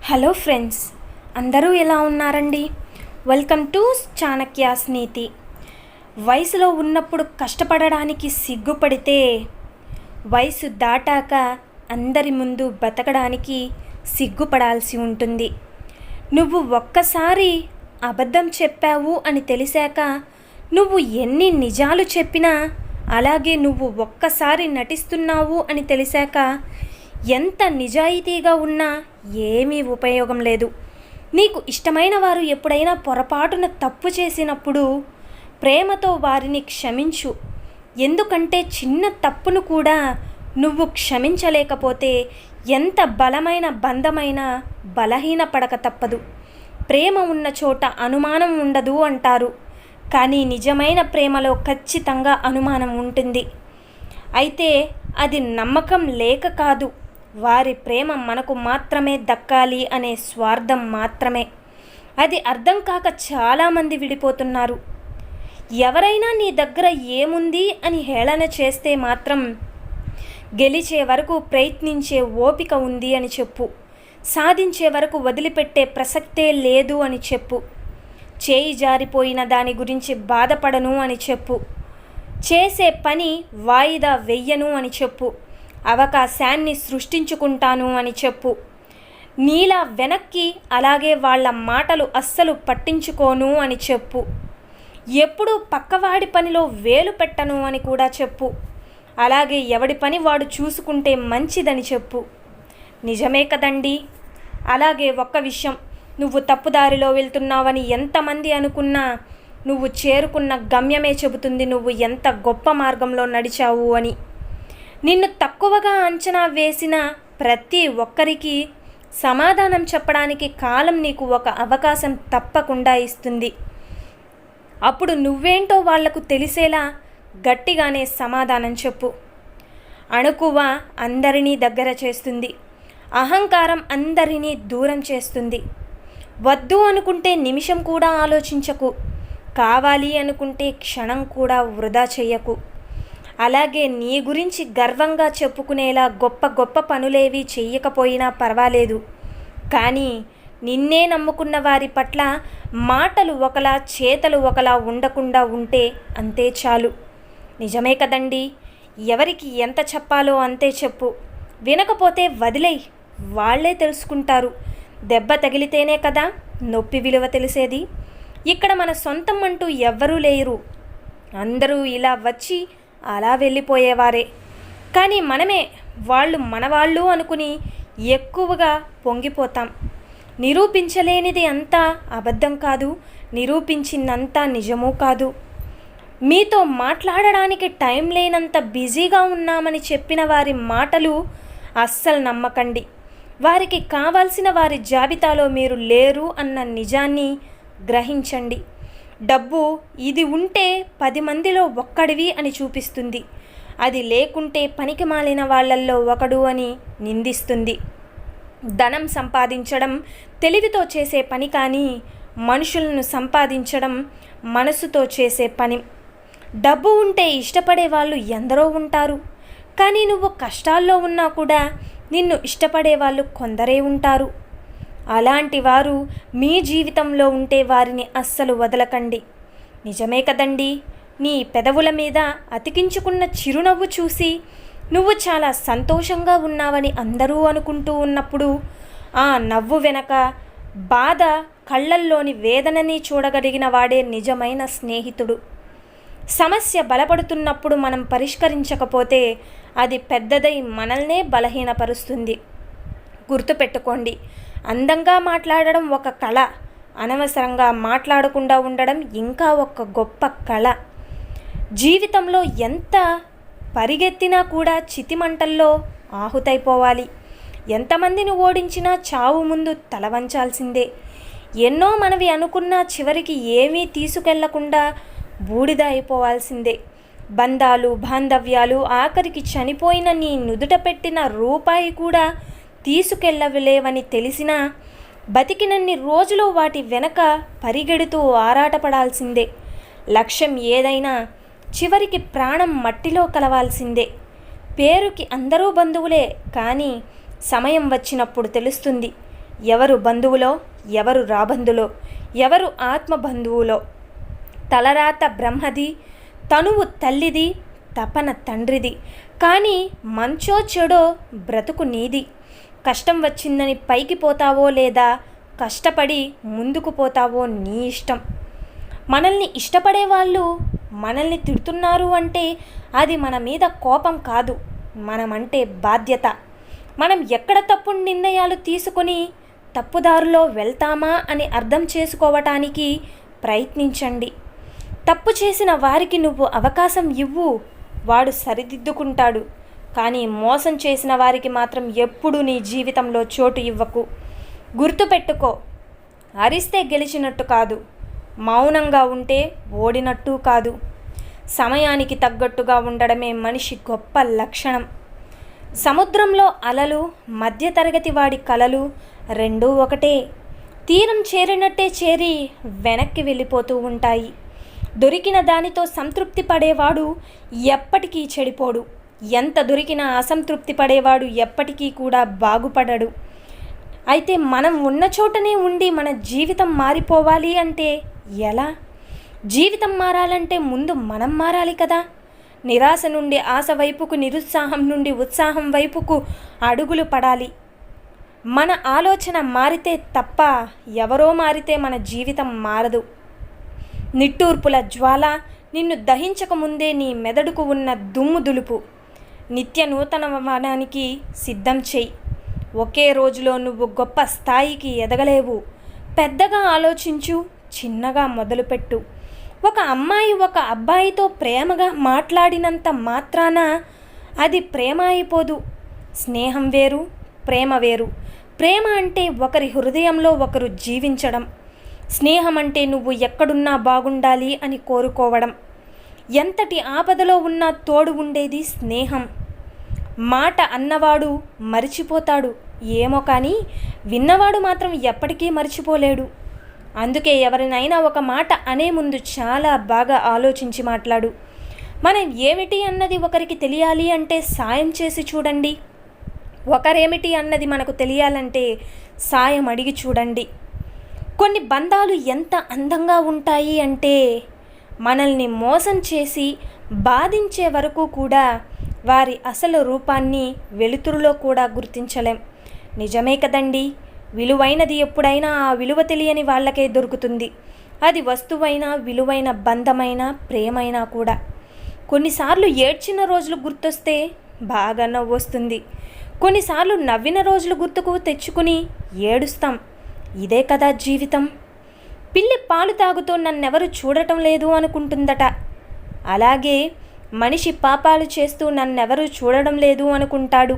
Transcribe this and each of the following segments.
Hello friends, అందరూ ఎలా ఉన్నారండి? వెల్కమ్ టు చాణక్యాస్ నీతి. వయసులో ఉన్నప్పుడు కష్టపడడానికి సిగ్గుపడితే వయసు దాటాక అందరి ముందు బతకడానికి సిగ్గుపడాల్సి ఉంటుంది. నువ్వు ఒక్కసారి అబద్ధం చెప్పావు అని తెలిసాక నువ్వు ఎన్ని నిజాలు చెప్పినా, అలాగే నువ్వు ఒక్కసారి నటిస్తున్నావు అని తెలిసాక ఎంత నిజాయితీగా ఉన్నా ఏమీ ఉపయోగం లేదు. నీకు ఇష్టమైన వారు ఎప్పుడైనా పొరపాటున తప్పు చేసినప్పుడు ప్రేమతో వారిని క్షమించు. ఎందుకంటే చిన్న తప్పును కూడా నువ్వు క్షమించలేకపోతే ఎంత బలమైన బంధమైనా బలహీనపడక తప్పదు. ప్రేమ ఉన్న చోట అనుమానం ఉండదు అంటారు, కానీ నిజమైన ప్రేమలో ఖచ్చితంగా అనుమానం ఉంటుంది. అయితే అది నమ్మకం లేక కాదు, వారి ప్రేమ మనకు మాత్రమే దక్కాలి అనే స్వార్థం మాత్రమే. అది అర్థం కాక చాలామంది విడిపోతున్నారు. ఎవరైనా నీ దగ్గర ఏముంది అని హేళన చేస్తే మాత్రం గెలిచే వరకు ప్రయత్నించే ఓపిక ఉంది అని చెప్పు. సాధించే వరకు వదిలిపెట్టే ప్రసక్తే లేదు అని చెప్పు. చేయి జారిపోయిన దాని గురించి బాధపడను అని చెప్పు. చేసే పని వాయిదా వెయ్యను అని చెప్పు. అవకాశాన్ని సృష్టించుకుంటాను అని చెప్పు. నీలా వెనక్కి అలాగే వాళ్ళ మాటలు అస్సలు పట్టించుకోను అని చెప్పు. ఎప్పుడూ పక్కవాడి పనిలో వేలు పెట్టను అని కూడా చెప్పు. అలాగే ఎవడి పని వాడు చూసుకుంటే మంచిదని చెప్పు. నిజమే కదండి. అలాగే ఒక్క విషయం, నువ్వు తప్పుదారిలో వెళ్తున్నావని ఎంతమంది అనుకున్నా నువ్వు చేరుకున్న గమ్యమే చెబుతుంది నువ్వు ఎంత గొప్ప మార్గంలో నడిచావు అని. నిన్ను తక్కువగా అంచనా వేసిన ప్రతి ఒక్కరికి సమాధానం చెప్పడానికి కాలం నీకు ఒక అవకాశం తప్పకుండా ఇస్తుంది. అప్పుడు నువ్వేంటో వాళ్లకు తెలిసేలా గట్టిగానే సమాధానం చెప్పు. అణకువ అందరినీ దగ్గర చేస్తుంది, అహంకారం అందరినీ దూరం చేస్తుంది. వద్దు అనుకుంటే నిమిషం కూడా ఆలోచించకు, కావాలి అనుకుంటే క్షణం కూడా వృధా చెయ్యకు. అలాగే నీ గురించి గర్వంగా చెప్పుకునేలా గొప్ప గొప్ప పనులేవి చెయ్యకపోయినా పర్వాలేదు, కానీ నిన్నే నమ్ముకున్న వారి పట్ల మాటలు ఒకలా చేతలు ఒకలా ఉండకుండా ఉంటే అంతే చాలు. నిజమే కదండి. ఎవరికి ఎంత చెప్పాలో అంతే చెప్పు. వినకపోతే వదిలేయ్, వాళ్ళే తెలుసుకుంటారు. దెబ్బ తగిలితేనే కదా నొప్పి విలువ తెలిసేది. ఇక్కడ మన సొంతం అంటూ ఎవ్వరూ లేరు. అందరూ ఇలా వచ్చి అలా వెళ్ళిపోయేవారే. కానీ మనమే వాళ్ళు మనవాళ్ళు అనుకుని ఎక్కువగా పొంగిపోతాం. నిరూపించలేనిది అంతా అబద్ధం కాదు, నిరూపించిందంతా నిజమూ కాదు. మీతో మాట్లాడడానికి టైం లేనంత బిజీగా ఉన్నామని చెప్పిన వారి మాటలు అస్సలు నమ్మకండి. వారికి కావాల్సిన వారి జాబితాలో మీరు లేరు అన్న నిజాన్ని గ్రహించండి. డబ్బు ఇది ఉంటే 10 మందిలో ఒక్కడివి అని చూపిస్తుంది, అది లేకుంటే పనికి మాలిన వాళ్ళల్లో ఒకడు అని నిందిస్తుంది. ధనం సంపాదించడం తెలివితో చేసే పని, కానీ మనుషులను సంపాదించడం మనసుతో చేసే పని. డబ్బు ఉంటే ఇష్టపడే వాళ్ళు ఎందరో ఉంటారు, కానీ నువ్వు కష్టాల్లో ఉన్నా కూడా నిన్ను ఇష్టపడే వాళ్ళు కొందరే ఉంటారు. అలాంటి వారు మీ జీవితంలో ఉంటే వారిని అస్సలు వదలకండి. నిజమే కదండి. నీ పెదవుల మీద అతికించుకున్న చిరునవ్వు చూసి నువ్వు చాలా సంతోషంగా ఉన్నావని అందరూ అనుకుంటూ ఉన్నప్పుడు ఆ నవ్వు వెనక బాధ, కళ్ళల్లోని వేదనని చూడగలిగిన వాడే నిజమైన స్నేహితుడు. సమస్య బలపడుతున్నప్పుడు మనం పరిష్కరించకపోతే అది పెద్దదై మనల్నే బలహీనపరుస్తుంది. గుర్తుపెట్టుకోండి, అందంగా మాట్లాడడం ఒక కళ, అనవసరంగా మాట్లాడకుండా ఉండడం ఇంకా ఒక గొప్ప కళ. జీవితంలో ఎంత పరిగెత్తినా కూడా చితిమంటల్లో ఆహుతైపోవాలి. ఎంతమందిని ఓడించినా చావు ముందు తల వంచాల్సిందే. ఎన్నో మనవి అనుకున్నా చివరికి ఏమీ తీసుకెళ్లకుండా బూడిద అయిపోవాల్సిందే. బంధాలు, బాంధవ్యాలు, ఆఖరికి చనిపోయిన నీ నుదుట పెట్టిన రూపాయి కూడా తీసుకెళ్ళలేవని తెలిసినా బతికినన్ని రోజులు వాటి వెనక పరిగెడుతూ ఆరాటపడాల్సిందే. లక్ష్యం ఏదైనా చివరికి ప్రాణం మట్టిలో కలవాల్సిందే. పేరుకి అందరూ బంధువులే, కానీ సమయం వచ్చినప్పుడు తెలుస్తుంది ఎవరు బంధువులో, ఎవరు రాబంధులో, ఎవరు ఆత్మ బంధువులో. తలరాత బ్రహ్మది, తనువు తల్లిది, తపన తండ్రిది. కానీ మంచో చెడో బ్రతుకు నీది. కష్టం వచ్చిందని పైకి పోతావో లేదా కష్టపడి ముందుకు పోతావో నీ ఇష్టం. మనల్ని ఇష్టపడే వాళ్ళు మనల్ని తిడుతున్నారు అంటే అది మన మీద కోపం కాదు, మనమంటే బాధ్యత. మనం ఎక్కడ తప్పుడు నిర్ణయాలు తీసుకొని తప్పుదారిలో వెళ్తామా అని అర్థం చేసుకోవటానికి ప్రయత్నించండి. తప్పు చేసిన వారికి నువ్వు అవకాశం ఇవ్వు, వాడు సరిదిద్దుకుంటాడు. కానీ మోసం చేసిన వారికి మాత్రం ఎప్పుడూ నీ జీవితంలో చోటు ఇవ్వకు. గుర్తుపెట్టుకో, అరిస్తే గెలిచినట్టు కాదు, మౌనంగా ఉంటే ఓడినట్టు కాదు. సమయానికి తగ్గట్టుగా ఉండడమే మనిషి గొప్ప లక్షణం. సముద్రంలో అలలు, మధ్యతరగతి వాడి కలలు రెండూ ఒకటే. తీరం చేరినట్టే చేరి వెనక్కి వెళ్ళిపోతూ ఉంటాయి. దొరికిన దానితో సంతృప్తి పడేవాడు ఎప్పటికీ చెడిపోడు. ఎంత దొరికినా అసంతృప్తి పడేవాడు ఎప్పటికీ కూడా బాగుపడడు. అయితే మనం ఉన్న చోటనే ఉండి మన జీవితం మారిపోవాలి అంటే ఎలా? జీవితం మారాలంటే ముందు మనం మారాలి కదా. నిరాశ నుండి ఆశ వైపుకు, నిరుత్సాహం నుండి ఉత్సాహం వైపుకు అడుగులు పడాలి. మన ఆలోచన మారితే తప్ప ఎవరో మారితే మన జీవితం మారదు. నిట్టూర్పుల జ్వాల నిన్ను దహించకముందే నీ మెదడుకు ఉన్న దుమ్ము దులుపు. నిత్య నూతనవడానికి సిద్ధం చెయ్యి. ఒకే రోజులో నువ్వు గొప్ప స్థాయికి ఎదగలేవు. పెద్దగా ఆలోచించు, చిన్నగా మొదలుపెట్టు. ఒక అమ్మాయి ఒక అబ్బాయితో ప్రేమగా మాట్లాడినంత మాత్రాన అది ప్రేమ అయిపోదు. స్నేహం వేరు, ప్రేమ వేరు. ప్రేమ అంటే ఒకరి హృదయంలో ఒకరు జీవించడం. స్నేహం అంటే నువ్వు ఎక్కడున్నా బాగుండాలి అని కోరుకోవడం. ఎంతటి ఆపదలో ఉన్నా తోడు ఉండేది స్నేహం. మాట అన్నవాడు మరిచిపోతాడు ఏమో, కానీ విన్నవాడు మాత్రం ఎప్పటికీ మర్చిపోలేడు. అందుకే ఎవరినైనా ఒక మాట అనే ముందు చాలా బాగా ఆలోచించి మాట్లాడు. మనం ఏమిటి అన్నది ఒకరికి తెలియాలి అంటే సాయం చేసి చూడండి. ఒకరేమిటి అన్నది మనకు తెలియాలంటే సాయం అడిగి చూడండి. కొన్ని బంధాలు ఎంత అందంగా ఉంటాయి అంటే మనల్ని మోసం చేసి బాధించే వరకు కూడా వారి అసలు రూపాన్ని వెలుతురులో కూడా గుర్తించలేం. నిజమే కదండి. విలువైనది ఎప్పుడైనా ఆ విలువ తెలియని వాళ్ళకే దొరుకుతుంది. అది వస్తువైనా, విలువైన బంధమైనా, ప్రేమైనా కూడా. కొన్నిసార్లు ఏడ్చిన రోజులు గుర్తొస్తే బాగా నవ్వొస్తుంది. కొన్నిసార్లు నవ్విన రోజులు గుర్తుకు తెచ్చుకుని ఏడుస్తాం. ఇదే కదా జీవితం. పిల్లి పాలు తాగుతూ నన్నెవరు చూడటం లేదు అనుకుంటుందట. అలాగే మనిషి పాపాలు చేస్తూ నన్నెవరు చూడడం లేదు అనుకుంటాడు.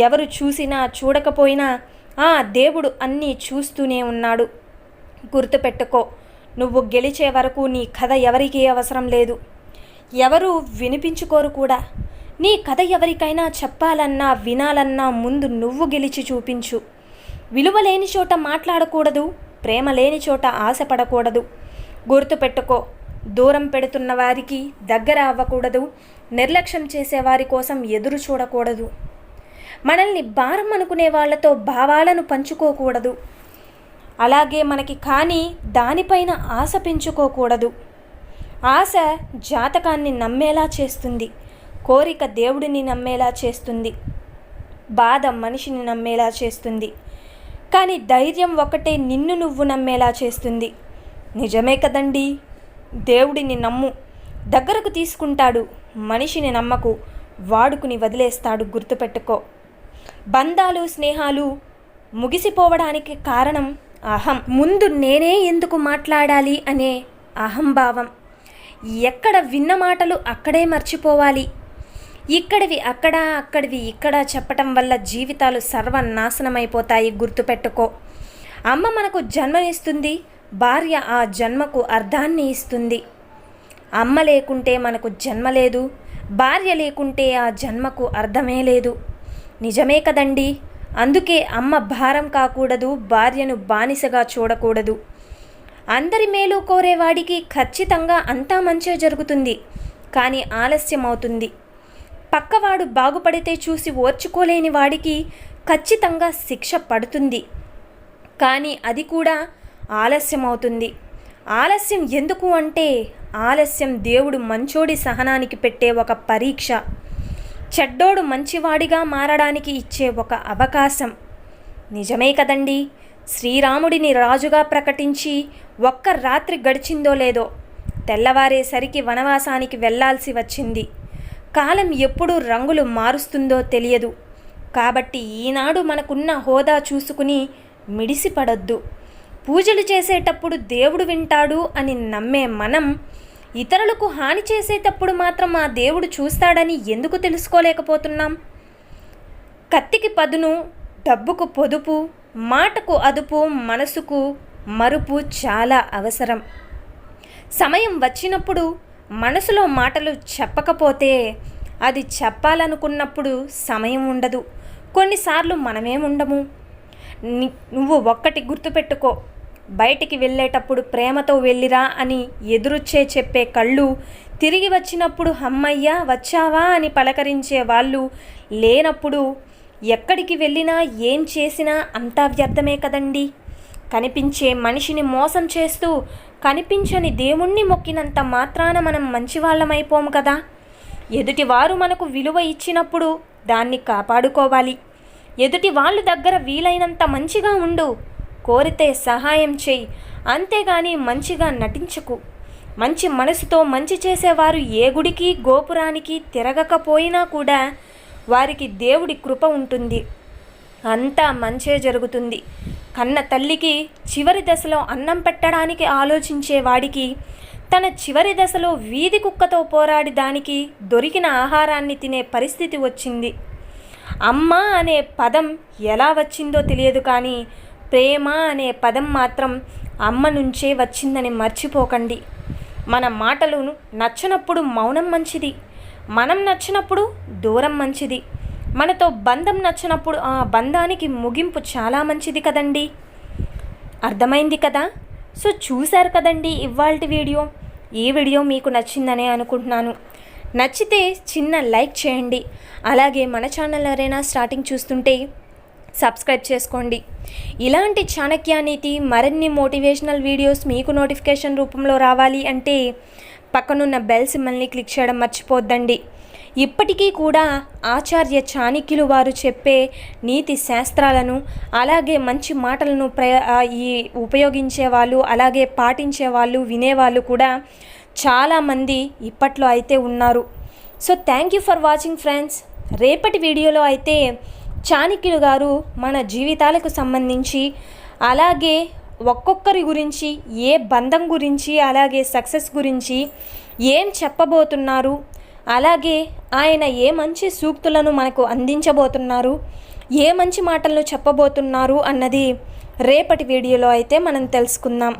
ఎవరు చూసినా చూడకపోయినా ఆ దేవుడు అన్నీ చూస్తూనే ఉన్నాడు. గుర్తుపెట్టుకో, నువ్వు గెలిచే వరకు నీ కథ ఎవరికీ అవసరం లేదు. ఎవరు వినిపించుకోరు కూడా. నీ కథ ఎవరికైనా చెప్పాలన్నా, వినాలన్నా ముందు నువ్వు గెలిచి చూపించు. విలువ లేని చోట మాట్లాడకూడదు, ప్రేమ లేని చోట ఆశపడకూడదు. గుర్తుపెట్టుకో, దూరం పెడుతున్న వారికి దగ్గర అవ్వకూడదు. నిర్లక్ష్యం చేసేవారి కోసం ఎదురు చూడకూడదు. మనల్ని భారం అనుకునే వాళ్లతో భావాలను పంచుకోకూడదు. అలాగే మనకి కానీ దానిపైన ఆశ పెంచుకోకూడదు. ఆశ జాతకాన్ని నమ్మేలా చేస్తుంది. కోరిక దేవుడిని నమ్మేలా చేస్తుంది. బాధ మనిషిని నమ్మేలా చేస్తుంది. కానీ ధైర్యం ఒకటే నిన్ను నువ్వు నమ్మేలా చేస్తుంది. నిజమే కదండి. దేవుడిని నమ్ము, దగ్గరకు తీసుకుంటాడు. మనిషిని నమ్మకు, వాడుకుని వదిలేస్తాడు. గుర్తుపెట్టుకో. బంధాలు, స్నేహాలు ముగిసిపోవడానికి కారణం అహం. ముందు నేనే ఎందుకు మాట్లాడాలి అనే అహంభావం. ఎక్కడ విన్న మాటలు అక్కడే మర్చిపోవాలి. ఇక్కడివి అక్కడ, అక్కడివి ఇక్కడ చెప్పటం వల్ల జీవితాలు సర్వనాశనమైపోతాయి. గుర్తుపెట్టుకో. అమ్మ మనకు జన్మనిస్తుంది, భార్య ఆ జన్మకు అర్థాన్ని ఇస్తుంది. అమ్మ లేకుంటే మనకు జన్మ లేదు, భార్య లేకుంటే ఆ జన్మకు అర్థమే లేదు. నిజమే కదండి. అందుకే అమ్మ భారం కాకూడదు, భార్యను బానిసగా చూడకూడదు. అందరి మేలు కోరేవాడికి ఖచ్చితంగా అంతా మంచే జరుగుతుంది, కానీ ఆలస్యం అవుతుంది. పక్కవాడు బాగుపడితే చూసి ఓర్చుకోలేని వాడికి ఖచ్చితంగా శిక్ష పడుతుంది. కానీ అది కూడా ఆలస్యం అవుతుంది. ఆలస్యం ఎందుకు అంటే ఆలస్యం దేవుడు మంచోడి సహనానికి పెట్టే ఒక పరీక్ష, చెడ్డోడు మంచివాడిగా మారడానికి ఇచ్చే ఒక అవకాశం. నిజమే కదండి. శ్రీరాముడిని రాజుగా ప్రకటించి ఒక్క రాత్రి గడిచిందో లేదో తెల్లవారేసరికి వనవాసానికి వెళ్ళాల్సి వచ్చింది. కాలం ఎప్పుడు రంగులు మారుస్తుందో తెలియదు. కాబట్టి ఈనాడు మనకున్న హోదా చూసుకుని మిడిసిపడొద్దు. పూజలు చేసేటప్పుడు దేవుడు వింటాడు అని నమ్మే మనం ఇతరులకు హాని చేసేటప్పుడు మాత్రం ఆ దేవుడు చూస్తాడని ఎందుకు తెలుసుకోలేకపోతున్నాం? కత్తికి పదును, డబ్బుకు పొదుపు, మాటకు అదుపు, మనసుకు మరుపు చాలా అవసరం. సమయం వచ్చినప్పుడు మనసులో మాటలు చెప్పకపోతే అది చెప్పాలనుకున్నప్పుడు సమయం ఉండదు. కొన్నిసార్లు మనమే ఉండము. నువ్వు ఒక్కటి గుర్తుపెట్టుకో, బయటికి వెళ్ళేటప్పుడు ప్రేమతో వెళ్ళిరా అని ఎదురుచ్చే చెప్పే కళ్ళు, తిరిగి వచ్చినప్పుడు అమ్మయ్యా వచ్చావా అని పలకరించే వాళ్ళు లేనప్పుడు ఎక్కడికి వెళ్ళినా ఏం చేసినా అంతా వ్యర్థమే కదండి. కనిపించే మనిషిని మోసం చేస్తూ కనిపించని దేవుణ్ణి మొక్కినంత మాత్రాన మనం మంచివాళ్ళమైపోము కదా. ఎదుటివారు మనకు విలువ ఇచ్చినప్పుడు దాన్ని కాపాడుకోవాలి. ఎదుటి వాళ్ళ దగ్గర వీలైనంత మంచిగా ఉండు, కోరితే సహాయం చేయి, అంతేగాని మంచిగా నటించకు. మంచి మనసుతో మంచి చేసేవారు ఏ గుడికి గోపురానికి తిరగకపోయినా కూడా వారికి దేవుడి కృప ఉంటుంది. అంతా మంచే జరుగుతుంది. కన్న తల్లికి చివరి దశలో అన్నం పెట్టడానికి ఆలోచించే వాడికి తన చివరి దశలో వీధి కుక్కతో పోరాడి దానికి దొరికిన ఆహారాన్ని తినే పరిస్థితి వచ్చింది. అమ్మ అనే పదం ఎలా వచ్చిందో తెలియదు, కానీ ప్రేమ అనే పదం మాత్రం అమ్మ నుంచే వచ్చిందని మర్చిపోకండి. మన మాటలు నచ్చనప్పుడు మౌనం మంచిది, మనం నచ్చినప్పుడు దూరం మంచిది, మనతో బంధం నచ్చినప్పుడు ఆ బంధానికి ముగింపు చాలా మంచిది కదండి. అర్థమైంది కదా? సో చూశారు కదండి ఇవాల్టి వీడియో. ఈ వీడియో మీకు నచ్చిందనే అనుకుంటున్నాను. నచ్చితే చిన్న లైక్ చేయండి. అలాగే మన ఛానల్ ఎవరైనా స్టార్టింగ్ చూస్తుంటే సబ్స్క్రైబ్ చేసుకోండి. ఇలాంటి చాణక్యనీతి మరిన్ని మోటివేషనల్ వీడియోస్ మీకు నోటిఫికేషన్ రూపంలో రావాలి అంటే పక్కనున్న బెల్ సింబల్ని క్లిక్ చేయడం మర్చిపోద్దండి. ఇప్పటికీ కూడా ఆచార్య చాణక్యులు వారు చెప్పే నీతి శాస్త్రాలను అలాగే మంచి మాటలను ఉపయోగించే వాళ్ళు, అలాగే పాటించే వాళ్ళు, వినేవాళ్ళు కూడా చాలామంది ఇప్పట్లో అయితే ఉన్నారు. So thank you for watching friends. రేపటి వీడియోలో అయితే చాణక్యులు గారు మన జీవితాలకు సంబంధించి అలాగే ఒక్కొక్కరి గురించి, ఏ బంధం గురించి, అలాగే సక్సెస్ గురించి ఏం చెప్పబోతున్నారు, అలాగే ఆయన ఏ మంచి సూక్తులను మనకు అందించబోతున్నారు, ఏ మంచి మాటలను చెప్పబోతున్నారు అన్నది రేపటి వీడియోలో అయితే మనం తెలుసుకుందాం.